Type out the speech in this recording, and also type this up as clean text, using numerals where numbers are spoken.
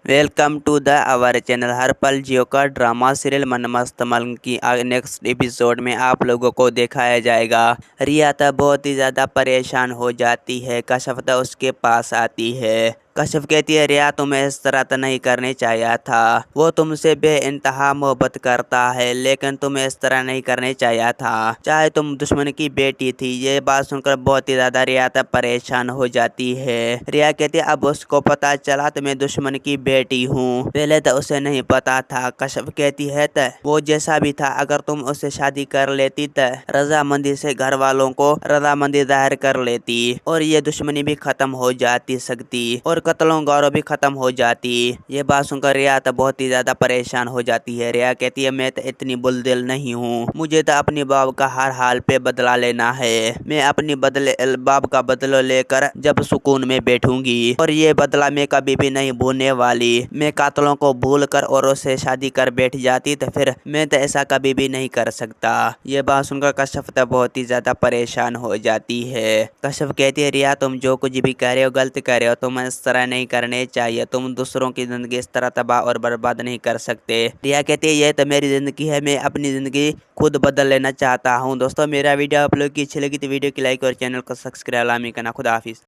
Welcome to the our channel. हर पल जियो का ड्रामा सीरियल मन मस्त मलंग की नेक्स्ट एपिसोड में आप लोगों को दिखाया जाएगा। रिया तो बहुत ही ज़्यादा परेशान हो जाती है। कश्यप तो उसके पास आती है। कश्यप कहती है, रिया तुम्हें इस तरह तो नहीं करने चाहिए था। वो तुमसे बेइंतहा मोहब्बत करता है, लेकिन तुम्हें इस तरह नहीं करने चाहिए था, चाहे तुम दुश्मन की बेटी थी। ये बात सुनकर बहुत ही ज्यादा रिया तो परेशान हो जाती है। रिया कहती है, अब उसको पता चला तो मैं दुश्मन की बेटी हूँ, पहले तो उसे नहीं पता था। कश्यप कहती है, तो वो जैसा भी था, अगर तुम उससे शादी कर लेती तो रजामंदी से घर वालों को रजामंदी जाहिर कर लेती और ये दुश्मनी भी खत्म हो जाती सकती और कत्लों गौरव भी खत्म हो जाती। ये बात सुनकर रिया तो बहुत ही ज्यादा परेशान हो जाती है। रिया कहती है, मैं तो इतनी बुलदिल नहीं हूँ, मुझे तो अपनी बाप का हर हाल पे बदला लेना है। मैं अपनी बाप का बदला लेकर जब सुकून में बैठूंगी और ये बदला मैं कभी भी नहीं भूलने वाली। मैं कातलों को भूल कर और उससे शादी कर बैठ जाती तो फिर मैं तो ऐसा कभी भी नहीं कर सकता। ये बात सुनकर कश्यप तो बहुत ही ज्यादा परेशान हो जाती है। कश्यप कहती है, रिया तुम जो कुछ भी कर रहे हो गलत कर रहे हो, तुम इस तरह नहीं करने चाहिए। तुम दूसरों की जिंदगी इस तरह तबाह और बर्बाद नहीं कर सकते। रिया कहती है, ये तो मेरी जिंदगी है, मैं अपनी जिंदगी खुद बदल लेना चाहता हूँ। दोस्तों मेरा वीडियो आप लोग की अच्छी लगी तो वीडियो की लाइक और चैनल को सब्सक्राइब लामी करना। खुदा हाफिज।